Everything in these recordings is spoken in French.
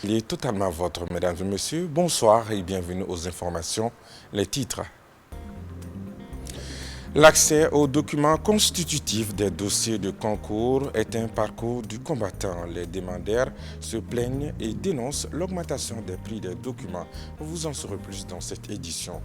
Il est totalement votre, mesdames et messieurs. Bonsoir et bienvenue aux informations. Les titres. L'accès aux documents constitutifs des dossiers de concours est un parcours du combattant. Les demandeurs se plaignent et dénoncent l'augmentation des prix des documents. Vous en saurez plus dans cette édition.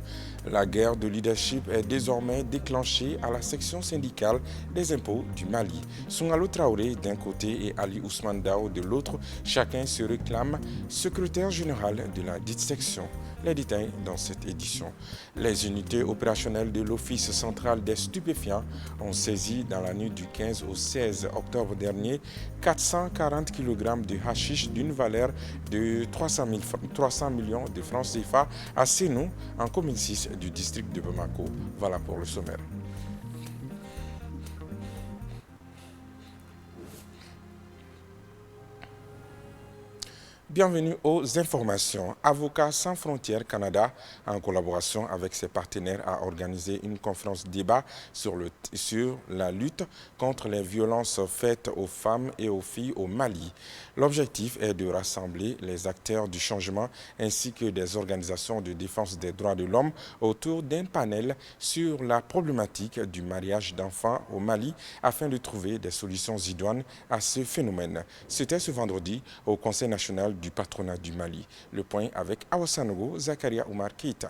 La guerre de leadership est désormais déclenchée à la section syndicale des impôts du Mali. Sungalo Traoré d'un côté et Ali Ousmane Dao de l'autre, chacun se réclame secrétaire général de la dite section. Les détails dans cette édition. Les unités opérationnelles de l'Office central des stupéfiants ont saisi dans la nuit du 15 au 16 octobre dernier 440 kg de hashish d'une valeur de 300 millions de francs CFA à Sénou, en commune 6 du district de Bamako. Voilà pour le sommaire. Bienvenue aux informations. Avocats sans frontières Canada, en collaboration avec ses partenaires, a organisé une conférence débat sur la lutte contre les violences faites aux femmes et aux filles au Mali. L'objectif est de rassembler les acteurs du changement ainsi que des organisations de défense des droits de l'homme autour d'un panel sur la problématique du mariage d'enfants au Mali afin de trouver des solutions idoines à ce phénomène. C'était ce vendredi au Conseil national du patronat du Mali. Le point avec Awasanogo Zakaria Oumar Keita.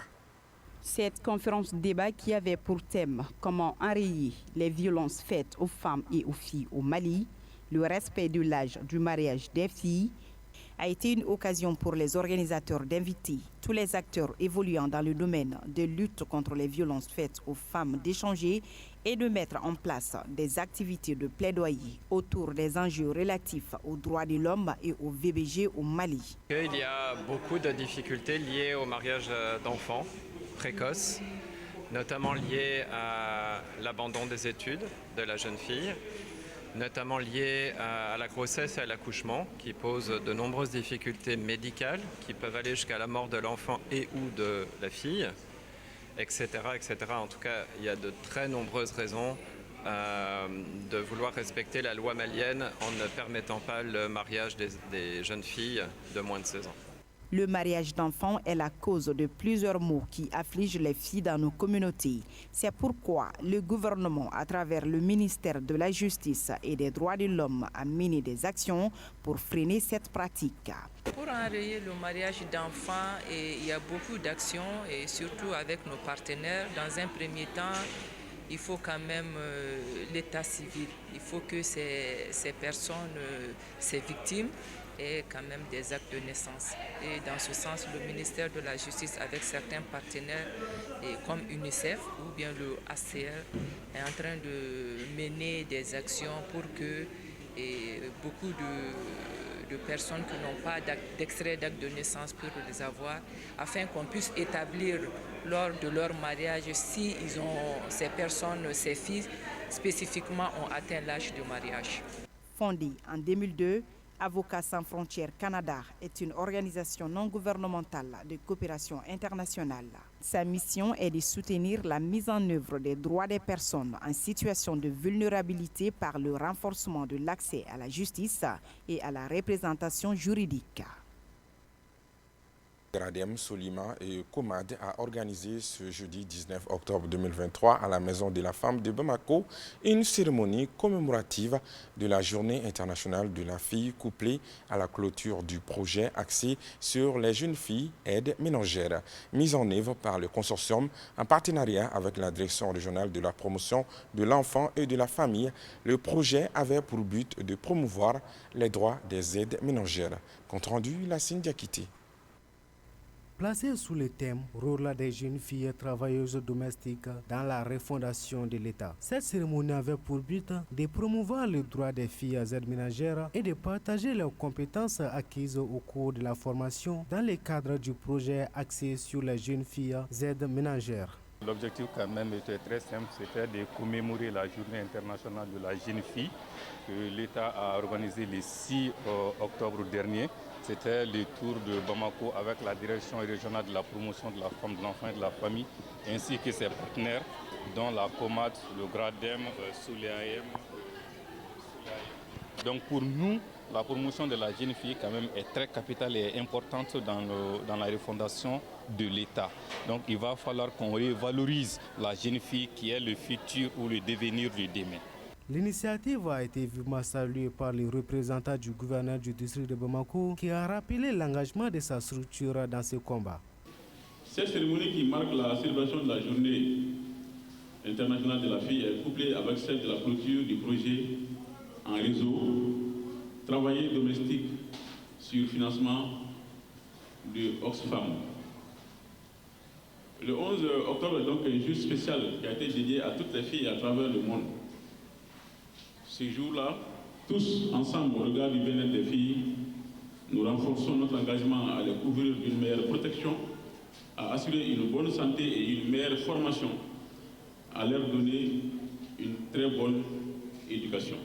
Cette conférence débat qui avait pour thème comment enrayer les violences faites aux femmes et aux filles au Mali, le respect de l'âge du mariage des filles, a été une occasion pour les organisateurs d'inviter tous les acteurs évoluant dans le domaine de lutte contre les violences faites aux femmes d'échanger et de mettre en place des activités de plaidoyer autour des enjeux relatifs aux droits de l'homme et au VBG au Mali. Il y a beaucoup de difficultés liées au mariage d'enfants précoces, notamment liées à l'abandon des études de la jeune fille, notamment liées à la grossesse et à l'accouchement, qui posent de nombreuses difficultés médicales, qui peuvent aller jusqu'à la mort de l'enfant et ou de la fille, etc., etc. En tout cas, il y a de très nombreuses raisons de vouloir respecter la loi malienne en ne permettant pas le mariage des jeunes filles de moins de 16 ans. Le mariage d'enfants est la cause de plusieurs maux qui affligent les filles dans nos communautés. C'est pourquoi le gouvernement, à travers le ministère de la Justice et des Droits de l'Homme, a mené des actions pour freiner cette pratique. Pour enrayer le mariage d'enfants, il y a beaucoup d'actions et surtout avec nos partenaires. Dans un premier temps, il faut quand même l'état civil. Il faut que ces personnes, ces victimes, aient quand même des actes de naissance. Et dans ce sens, le ministère de la Justice, avec certains partenaires comme UNICEF ou bien le HCR, est en train de mener des actions pour que beaucoup de personnes qui n'ont pas d'extrait d'acte de naissance pour les avoir, afin qu'on puisse établir lors de leur mariage si ces personnes, ces filles spécifiquement ont atteint l'âge de mariage. Fondée en 2002, Avocats sans frontières Canada est une organisation non gouvernementale de coopération internationale. Sa mission est de soutenir la mise en œuvre des droits des personnes en situation de vulnérabilité par le renforcement de l'accès à la justice et à la représentation juridique. Gradem, Solima et Komad a organisé ce jeudi 19 octobre 2023 à la Maison de la Femme de Bamako une cérémonie commémorative de la Journée internationale de la fille couplée à la clôture du projet axé sur les jeunes filles aides ménagères, mise en œuvre par le consortium en partenariat avec la Direction régionale de la promotion de l'enfant et de la famille. Le projet avait pour but de promouvoir les droits des aides ménagères. Compte rendu, Lassine Diakité. Placé sous le thème « Rôle des jeunes filles travailleuses domestiques dans la refondation de l'État », cette cérémonie avait pour but de promouvoir le droit des filles aides ménagères et de partager leurs compétences acquises au cours de la formation dans le cadre du projet axé sur les jeunes filles aides ménagères. L'objectif quand même était très simple, c'était de commémorer la journée internationale de la jeune fille que l'État a organisée le 6 octobre dernier. C'était le tour de Bamako avec la direction régionale de la promotion de la femme, de l'enfant et de la famille, ainsi que ses partenaires, dont la COMAD, le GRADEM, Souléaïm. Donc pour nous, la promotion de la jeune fille quand même est très capitale et importante dans la refondation de l'État. Donc il va falloir qu'on revalorise la jeune fille qui est le futur ou le devenir de demain. L'initiative a été vivement saluée par les représentants du gouverneur du district de Bamako qui a rappelé l'engagement de sa structure dans ce combat. Cette cérémonie qui marque la célébration de la journée internationale de la fille est couplée avec celle de la clôture du projet en réseau travailler domestique sur financement de Oxfam. Le 11 octobre est donc un jour spécial qui a été dédié à toutes les filles à travers le monde. Ce jour-là, tous ensemble, au regard du bien-être des filles, nous renforçons notre engagement à les couvrir d'une meilleure protection, à assurer une bonne santé et une meilleure formation, à leur donner une très bonne éducation.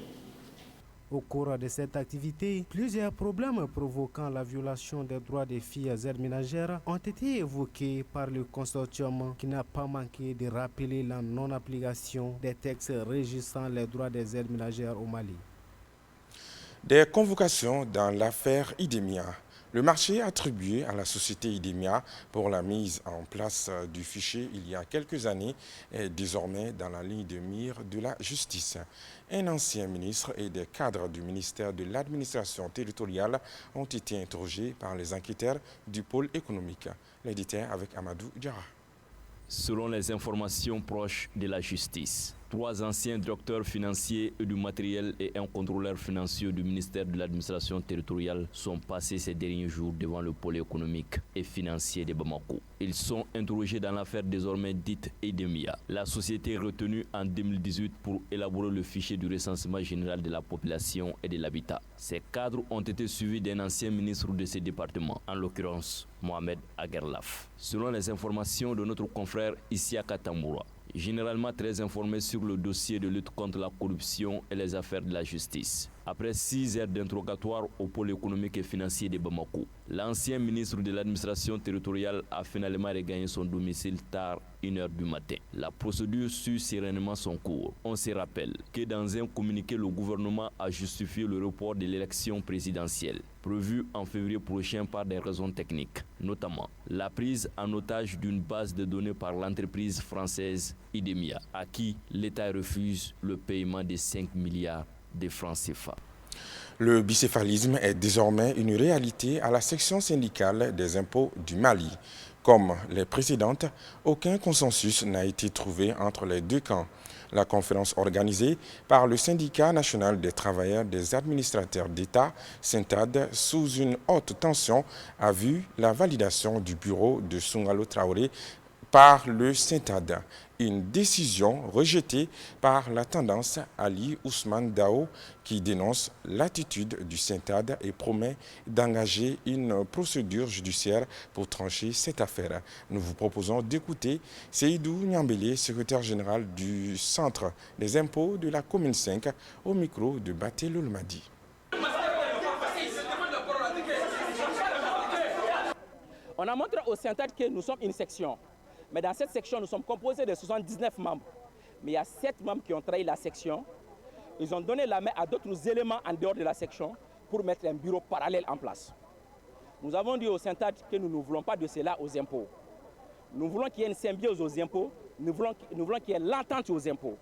Au cours de cette activité, plusieurs problèmes provoquant la violation des droits des filles aides ménagères ont été évoqués par le consortium qui n'a pas manqué de rappeler la non-application des textes régissant les droits des aides ménagères au Mali. Des convocations dans l'affaire Idemia. Le marché attribué à la société Idemia pour la mise en place du fichier il y a quelques années est désormais dans la ligne de mire de la justice. Un ancien ministre et des cadres du ministère de l'administration territoriale ont été interrogés par les enquêteurs du pôle économique. Les détails avec Amadou Diarra. Selon les informations proches de la justice, 3 anciens directeurs financiers et du matériel et un contrôleur financier du ministère de l'administration territoriale sont passés ces derniers jours devant le pôle économique et financier de Bamako. Ils sont interrogés dans l'affaire désormais dite Idemia, la société retenue en 2018 pour élaborer le fichier du recensement général de la population et de l'habitat. Ces cadres ont été suivis d'un ancien ministre de ce département, en l'occurrence Mohamed Aguerlaf. Selon les informations de notre confrère Isiaka Tamboura, généralement très informé sur le dossier de lutte contre la corruption et les affaires de la justice. Après 6 heures d'interrogatoire au pôle économique et financier de Bamako, l'ancien ministre de l'administration territoriale a finalement regagné son domicile tard 1h du matin. La procédure suit sereinement son cours. On se rappelle que dans un communiqué, le gouvernement a justifié le report de l'élection présidentielle prévue en février prochain par des raisons techniques, notamment la prise en otage d'une base de données par l'entreprise française Idemia, à qui l'État refuse le paiement de 5 milliards de francs CFA. Le bicéphalisme est désormais une réalité à la section syndicale des impôts du Mali. Comme les précédentes, aucun consensus n'a été trouvé entre les deux camps. La conférence organisée par le syndicat national des travailleurs des administrateurs d'État, SYNTAD, sous une haute tension, a vu la validation du bureau de Soungalo Traoré par le SYNTAD. Une décision rejetée par la tendance Ali Ousmane Dao qui dénonce l'attitude du SYNTAD et promet d'engager une procédure judiciaire pour trancher cette affaire. Nous vous proposons d'écouter Seydou Niambélé, secrétaire général du Centre des impôts de la commune 5, au micro de Baté Lolmadi. On a montré au SYNTAD que nous sommes une section. Mais dans cette section, nous sommes composés de 79 membres. Mais il y a 7 membres qui ont trahi la section. Ils ont donné la main à d'autres éléments en dehors de la section pour mettre un bureau parallèle en place. Nous avons dit au SYNTAD que nous ne voulons pas de cela aux impôts. Nous voulons qu'il y ait une symbiose aux impôts. Nous voulons qu'il y ait l'entente aux impôts.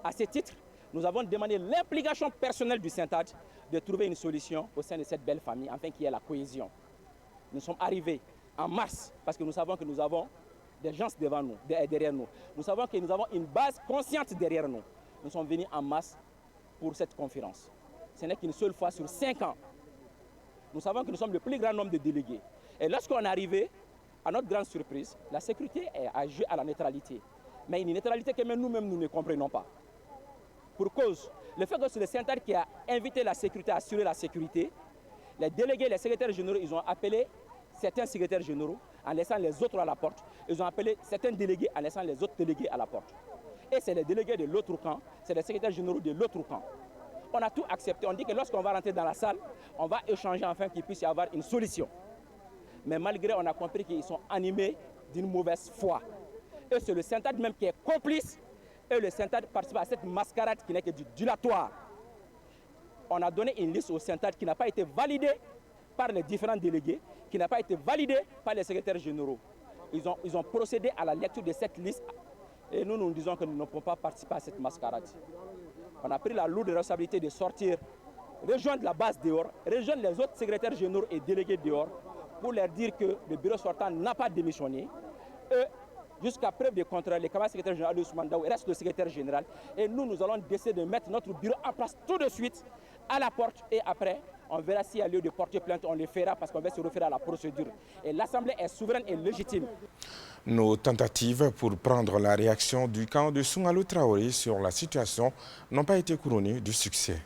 À ce titre, nous avons demandé l'implication personnelle du SYNTAD de trouver une solution au sein de cette belle famille, afin qu'il y ait la cohésion. Nous sommes arrivés en mars parce que nous savons que nous avons des gens devant nous, derrière nous. Nous savons que nous avons une base consciente derrière nous. Nous sommes venus en masse pour cette conférence. Ce n'est qu'une seule fois sur 5 ans. Nous savons que nous sommes le plus grand nombre de délégués. Et lorsqu'on est arrivé, à notre grande surprise, la sécurité a joué à la neutralité. Mais une neutralité que même nous-mêmes nous ne comprenons pas. Pour cause, le fait que c'est le SYNTAD qui a invité la sécurité à assurer la sécurité, les délégués, les secrétaires généraux, ils ont appelé certains secrétaires généraux en laissant les autres à la porte. Ils ont appelé certains délégués en laissant les autres délégués à la porte. Et c'est les délégués de l'autre camp, c'est les secrétaires généraux de l'autre camp. On a tout accepté. On dit que lorsqu'on va rentrer dans la salle, on va échanger afin qu'il puisse y avoir une solution. Mais malgré, on a compris qu'ils sont animés d'une mauvaise foi. Et c'est le SYNTAD même qui est complice. Et le SYNTAD participe à cette mascarade qui n'est que du dilatoire. on a donné une liste au CENTAD qui n'a pas été validée par les différents délégués, qui n'a pas été validée par les secrétaires généraux. Ils ont procédé à la lecture de cette liste et nous disons que nous ne pouvons pas participer à cette mascarade. On a pris la lourde responsabilité de sortir, rejoindre la base dehors, rejoindre les autres secrétaires généraux et délégués dehors pour leur dire que le bureau sortant n'a pas démissionné. Eux, jusqu'à preuve de contraire, les camarades secrétaires généraux de Ousmane Daou restent le secrétaire général et nous allons décider de mettre notre bureau en place tout de suite à la porte et après, on verra s'il y a lieu de porter plainte, on le fera parce qu'on va se référer à la procédure. Et l'Assemblée est souveraine et légitime. Nos tentatives pour prendre la réaction du camp de Soumalo Traoré sur la situation n'ont pas été couronnées de succès.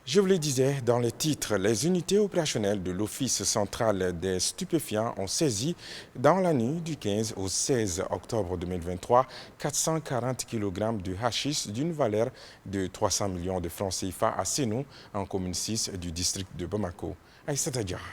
Je vous le disais dans les titres, les unités opérationnelles de l'Office central des stupéfiants ont saisi dans la nuit du 15 au 16 octobre 2023 440 kg de hachis d'une valeur de 300 millions de francs CFA à Sénou, en commune 6 du district de Bamako. Aïssata Diarra.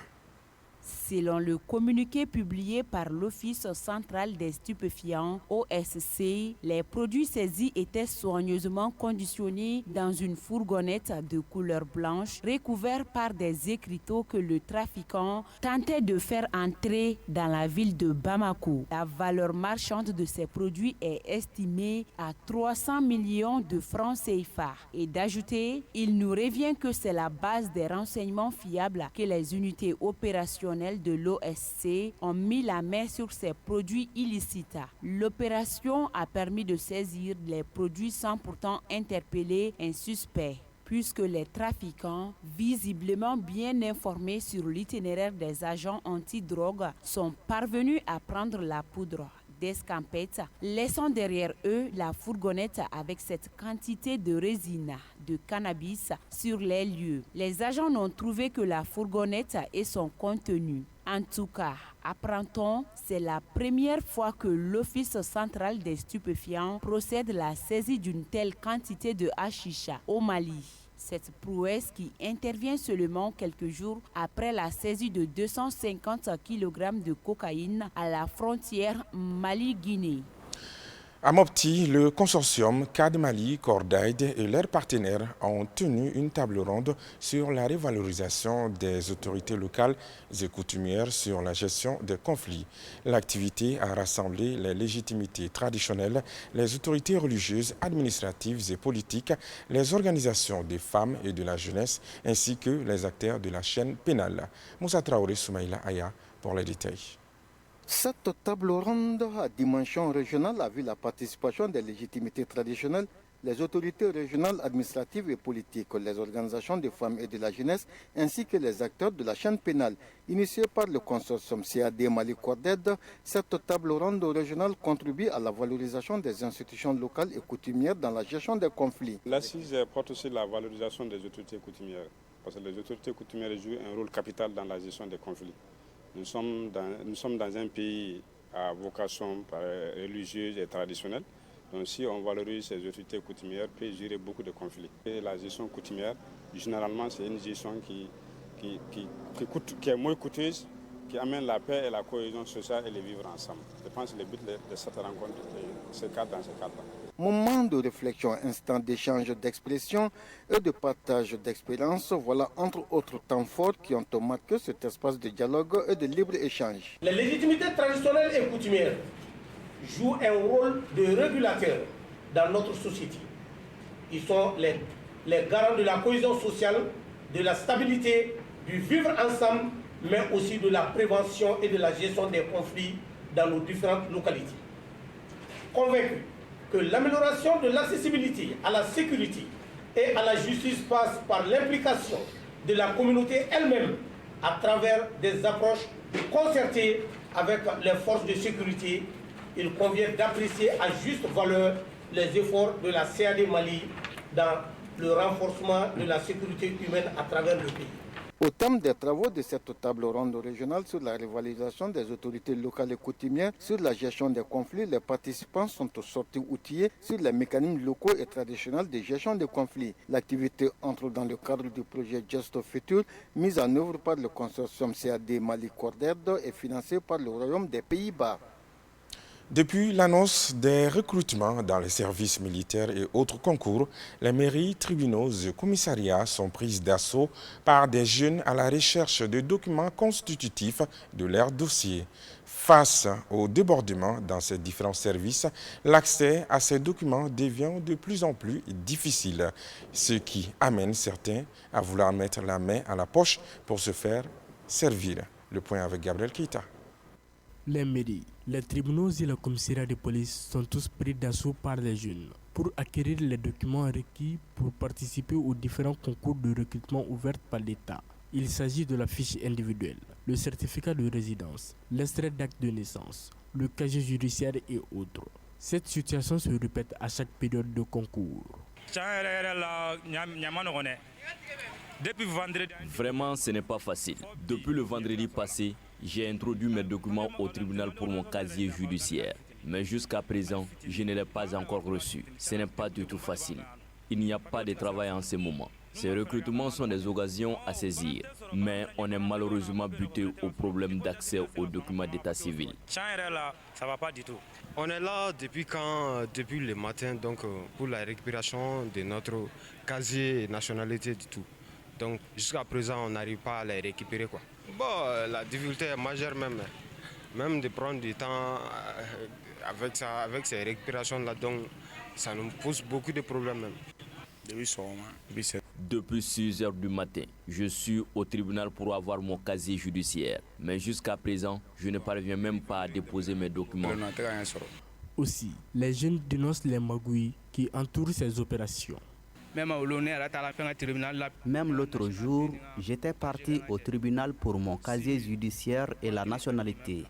Selon le communiqué publié par l'Office central des stupéfiants, OSC, les produits saisis étaient soigneusement conditionnés dans une fourgonnette de couleur blanche, recouverte par des écriteaux que le trafiquant tentait de faire entrer dans la ville de Bamako. La valeur marchande de ces produits est estimée à 300 millions de francs CFA. Et d'ajouter, il nous revient que c'est la base des renseignements fiables que les unités opérationnelles de l'OSC ont mis la main sur ces produits illicites. L'opération a permis de saisir les produits sans pourtant interpeller un suspect, puisque les trafiquants, visiblement bien informés sur l'itinéraire des agents antidrogue, sont parvenus à prendre la poudre d'escampette, laissant derrière eux la fourgonnette avec cette quantité de résine de cannabis sur les lieux. Les agents n'ont trouvé que la fourgonnette et son contenu. En tout cas, apprend-on, c'est la première fois que l'Office central des stupéfiants procède à la saisie d'une telle quantité de hashish au Mali. Cette prouesse qui intervient seulement quelques jours après la saisie de 250 kg de cocaïne à la frontière Mali-Guinée. À Mopti, le consortium CAD Mali, Cordaid et leurs partenaires ont tenu une table ronde sur la revalorisation des autorités locales et coutumières sur la gestion des conflits. L'activité a rassemblé les légitimités traditionnelles, les autorités religieuses, administratives et politiques, les organisations des femmes et de la jeunesse, ainsi que les acteurs de la chaîne pénale. Moussa Traoré Soumaïla Aya pour les détails. Cette table ronde à dimension régionale a vu la participation des légitimités traditionnelles, les autorités régionales administratives et politiques, les organisations des femmes et de la jeunesse, ainsi que les acteurs de la chaîne pénale. Initiée par le consortium CAD Mali Cordaid, cette table ronde régionale contribue à la valorisation des institutions locales et coutumières dans la gestion des conflits. L'assise porte aussi la valorisation des autorités coutumières, parce que les autorités coutumières jouent un rôle capital dans la gestion des conflits. Nous sommes dans un pays à vocation religieuse et traditionnelle. Donc si on valorise ces autorités coutumières, peut gérer beaucoup de conflits. Et la gestion coutumière, généralement, c'est une gestion qui est moins coûteuse, qui amène la paix et la cohésion sociale et le vivre ensemble. Je pense que le but de cette rencontre est dans ce cadre-là. Moment de réflexion, instant d'échange d'expression et de partage d'expériences, voilà entre autres temps forts qui ont marqué cet espace de dialogue et de libre-échange. Les légitimités traditionnelles et coutumières jouent un rôle de régulateur dans notre société. Ils sont les garants de la cohésion sociale, de la stabilité, du vivre ensemble, mais aussi de la prévention et de la gestion des conflits dans nos différentes localités. Convaincus que l'amélioration de l'accessibilité à la sécurité et à la justice passe par l'implication de la communauté elle-même à travers des approches concertées avec les forces de sécurité, il convient d'apprécier à juste valeur les efforts de la CAD Mali dans le renforcement de la sécurité humaine à travers le pays. Au terme des travaux de cette table ronde régionale sur la rivalisation des autorités locales et coutumières sur la gestion des conflits, les participants sont sortis outillés sur les mécanismes locaux et traditionnels de gestion des conflits. L'activité entre dans le cadre du projet Gesto Futur, mis en œuvre par le consortium CAD Mali Cordaid et financé par le Royaume des Pays-Bas. Depuis l'annonce des recrutements dans les services militaires et autres concours, les mairies, tribunaux et commissariats sont prises d'assaut par des jeunes à la recherche de documents constitutifs de leur dossier. Face au débordement dans ces différents services, l'accès à ces documents devient de plus en plus difficile, ce qui amène certains à vouloir mettre la main à la poche pour se faire servir. Le point avec Gabriel Keita. Les mairies, les tribunaux et les commissariats de police sont tous pris d'assaut par les jeunes pour acquérir les documents requis pour participer aux différents concours de recrutement ouverts par l'État. Il s'agit de la fiche individuelle, le certificat de résidence, l'extrait d'acte de naissance, le casier judiciaire et autres. Cette situation se répète à chaque période de concours. Vraiment, ce n'est pas facile. Depuis le vendredi passé, j'ai introduit mes documents au tribunal pour mon casier judiciaire. Mais jusqu'à présent, je ne l'ai pas encore reçu. Ce n'est pas du tout facile. Il n'y a pas de travail en ce moment. Ces recrutements sont des occasions à saisir. Mais on est malheureusement buté au problème d'accès aux documents d'état civil. Ça va pas du tout. On est là depuis le matin, donc pour la récupération de notre casier et nationalité du tout. Donc jusqu'à présent, on n'arrive pas à les récupérer, quoi. Bon, la difficulté est majeure même de prendre du temps avec ces récupérations-là, donc ça nous pose beaucoup de problèmes même. Depuis 6 heures du matin, je suis au tribunal pour avoir mon casier judiciaire. Mais jusqu'à présent, je ne parviens même pas à déposer mes documents. Aussi, les jeunes dénoncent les magouilles qui entourent ces opérations. Même l'autre jour, j'étais parti au tribunal pour mon casier judiciaire et la nationalité.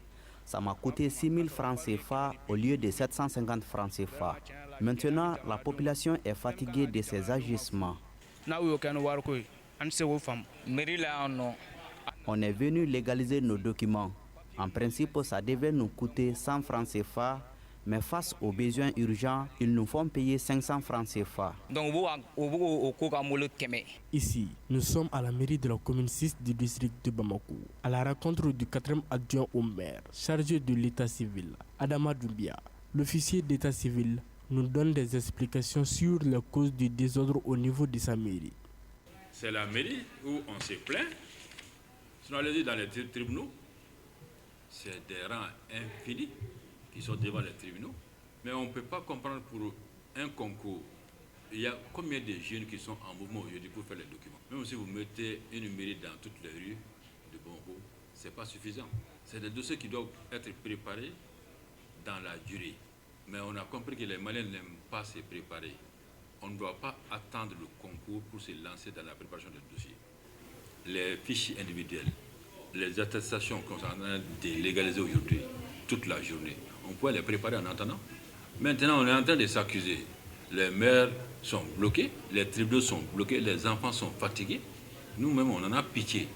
Ça m'a coûté 6 000 francs CFA au lieu de 750 francs CFA. Maintenant, la population est fatiguée de ces agissements. On est venu légaliser nos documents. En principe, ça devait nous coûter 100 francs CFA. Mais face aux besoins urgents, ils nous font payer 500 francs CFA. Ici, nous sommes à la mairie de la commune 6 du district de Bamako, à la rencontre du 4e adjoint au maire, chargé de l'état civil, Adama Doumbia. L'officier d'état civil nous donne des explications sur les causes du désordre au niveau de sa mairie. C'est la mairie où on se plaint. Sinon, allez-y dans les tribunaux, c'est des rangs infinis qui sont devant les tribunaux. Mais on ne peut pas comprendre pour un concours, il y a combien de jeunes qui sont en mouvement aujourd'hui pour faire les documents. Même si vous mettez une mairie dans toutes les rues de Bamako, ce n'est pas suffisant. C'est des dossiers qui doivent être préparés dans la durée. Mais on a compris que les Maliens n'aiment pas se préparer. On ne doit pas attendre le concours pour se lancer dans la préparation des dossiers. Les fiches individuelles, les attestations qu'on est en train de légaliser aujourd'hui, toute la journée, on peut les préparer en attendant. Maintenant, on est en train de s'accuser. Les maires sont bloqués, les tribunaux sont bloqués, les enfants sont fatigués. Nous-mêmes, on en a pitié.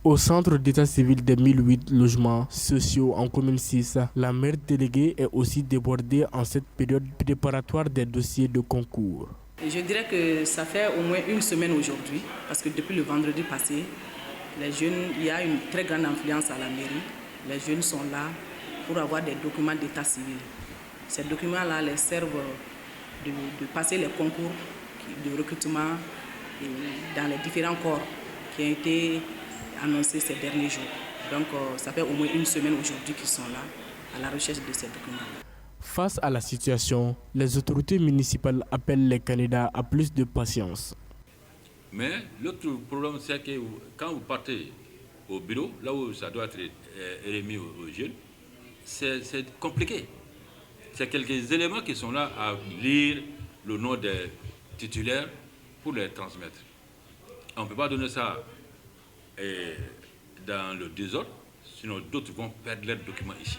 Au centre d'état civil des 1008 logements sociaux en commune 6, la maire déléguée est aussi débordée en cette période préparatoire des dossiers de concours. Je dirais que ça fait au moins une semaine aujourd'hui, parce que depuis le vendredi passé, les jeunes, il y a une très grande influence à la mairie. Les jeunes sont là pour avoir des documents d'état civil. Ces documents-là les servent de passer les concours de recrutement dans les différents corps qui ont été annoncés ces derniers jours. Donc ça fait au moins une semaine aujourd'hui qu'ils sont là à la recherche de ces documents. Face à la situation, les autorités municipales appellent les candidats à plus de patience. Mais l'autre problème, c'est que quand vous partez au bureau, là où ça doit être remis aux jeunes, c'est compliqué. C'est quelques éléments qui sont là à lire le nom des titulaires pour les transmettre. On ne peut pas donner ça dans le désordre, sinon d'autres vont perdre leurs documents ici.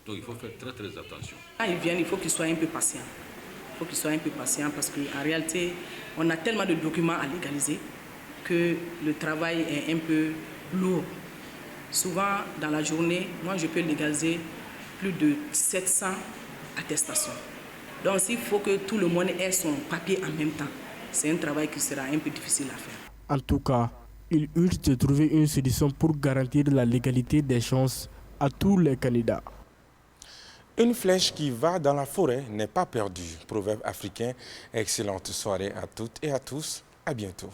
Donc il faut faire très très attention. Quand ils viennent, il faut qu'ils soient un peu patients. Il faut qu'ils soient un peu patients parce qu'en réalité, on a tellement de documents à légaliser que le travail est un peu lourd. Souvent, dans la journée, moi je peux légaliser plus de 700 attestations. Donc s'il faut que tout le monde ait son papier en même temps, c'est un travail qui sera un peu difficile à faire. En tout cas, il urge de trouver une solution pour garantir la légalité des chances à tous les candidats. Une flèche qui va dans la forêt n'est pas perdue. Proverbe africain. Excellente soirée à toutes et à tous. À bientôt.